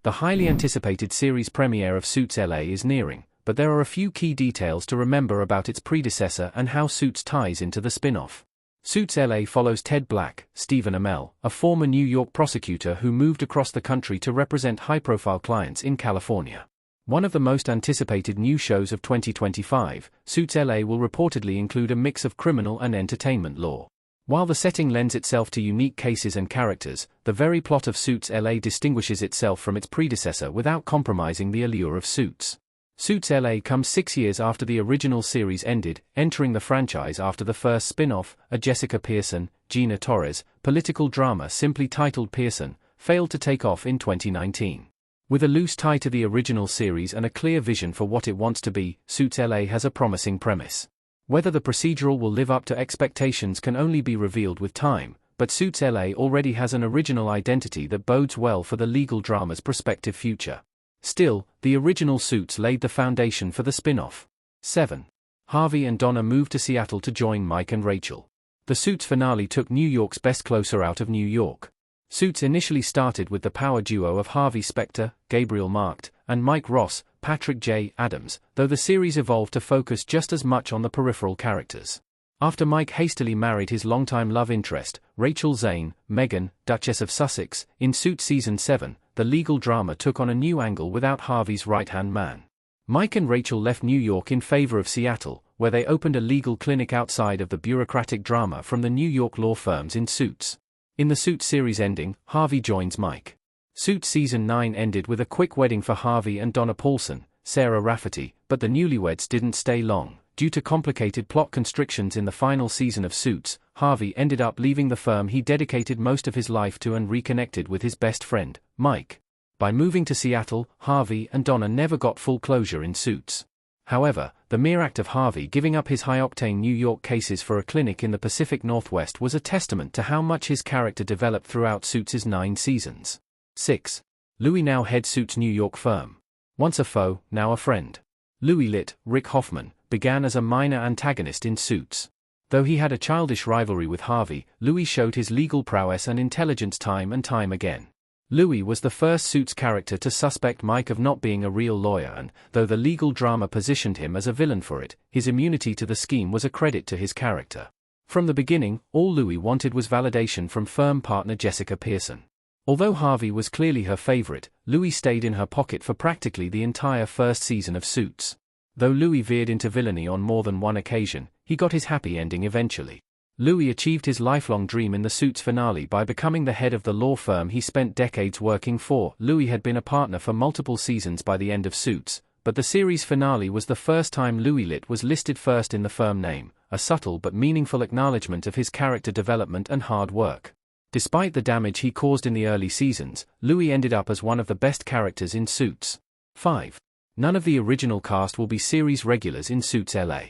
The highly anticipated series premiere of Suits LA is nearing, but there are a few key details to remember about its predecessor and how Suits ties into the spin-off. Suits LA follows Ted Black, Stephen Amell, a former New York prosecutor who moved across the country to represent high-profile clients in California. One of the most anticipated new shows of 2025, Suits LA will reportedly include a mix of criminal and entertainment law. While the setting lends itself to unique cases and characters, the very plot of Suits LA distinguishes itself from its predecessor without compromising the allure of Suits. Suits LA comes 6 years after the original series ended, entering the franchise after the first spin-off, a Jessica Pearson, Gina Torres, political drama simply titled Pearson, failed to take off in 2019. With a loose tie to the original series and a clear vision for what it wants to be, Suits LA has a promising premise. Whether the procedural will live up to expectations can only be revealed with time, but Suits LA already has an original identity that bodes well for the legal drama's prospective future. Still, the original Suits laid the foundation for the spin-off. 7. Harvey and Donna moved to Seattle to join Mike and Rachel. The Suits finale took New York's best closer out of New York. Suits initially started with the power duo of Harvey Specter, Gabriel Markt, and Mike Ross, Patrick J. Adams, though the series evolved to focus just as much on the peripheral characters. After Mike hastily married his longtime love interest, Rachel Zane, Meghan, Duchess of Sussex, in Suits Season 7, the legal drama took on a new angle without Harvey's right-hand man. Mike and Rachel left New York in favor of Seattle, where they opened a legal clinic outside of the bureaucratic drama from the New York law firms in Suits. In the Suits series ending, Harvey joins Mike. Suits Season 9 ended with a quick wedding for Harvey and Donna Paulson, Sarah Rafferty, but the newlyweds didn't stay long. Due to complicated plot constrictions in the final season of Suits, Harvey ended up leaving the firm he dedicated most of his life to and reconnected with his best friend, Mike. By moving to Seattle, Harvey and Donna never got full closure in Suits. However, the mere act of Harvey giving up his high-octane New York cases for a clinic in the Pacific Northwest was a testament to how much his character developed throughout Suits' 9 seasons. 6. Louis now heads Suits' New York firm. Once a foe, now a friend. Louis Litt, Rick Hoffman, began as a minor antagonist in Suits. Though he had a childish rivalry with Harvey, Louis showed his legal prowess and intelligence time and time again. Louis was the first Suits character to suspect Mike of not being a real lawyer and, though the legal drama positioned him as a villain for it, his immunity to the scheme was a credit to his character. From the beginning, all Louis wanted was validation from firm partner Jessica Pearson. Although Harvey was clearly her favorite, Louis stayed in her pocket for practically the entire first season of Suits. Though Louis veered into villainy on more than one occasion, he got his happy ending eventually. Louis achieved his lifelong dream in the Suits finale by becoming the head of the law firm he spent decades working for. Louis had been a partner for multiple seasons by the end of Suits, but the series finale was the first time Louis Litt was listed first in the firm name, a subtle but meaningful acknowledgement of his character development and hard work. Despite the damage he caused in the early seasons, Louis ended up as one of the best characters in Suits. 5. None of the original cast will be series regulars in Suits LA.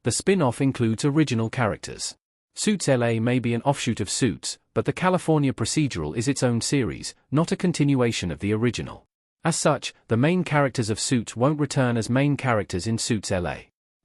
The spin-off includes original characters. Suits LA may be an offshoot of Suits, but the California procedural is its own series, not a continuation of the original. As such, the main characters of Suits won't return as main characters in Suits LA.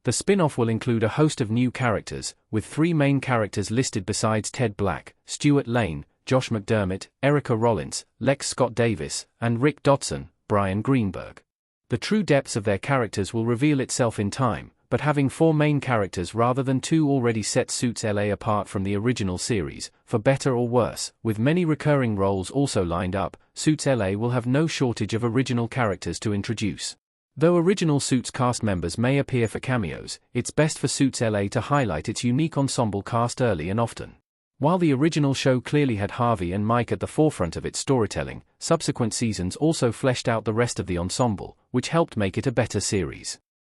The spin-off will include a host of new characters, with 3 main characters listed besides Ted Black, Stuart Lane, Josh McDermott, Erica Rollins, Lex Scott Davis, and Rick Dodson, Brian Greenberg. The true depths of their characters will reveal itself in time, but having 4 main characters rather than 2 already sets Suits LA apart from the original series, for better or worse. With many recurring roles also lined up, Suits LA will have no shortage of original characters to introduce. Though original Suits cast members may appear for cameos, it's best for Suits LA to highlight its unique ensemble cast early and often. While the original show clearly had Harvey and Mike at the forefront of its storytelling, subsequent seasons also fleshed out the rest of the ensemble, which helped make it a better series.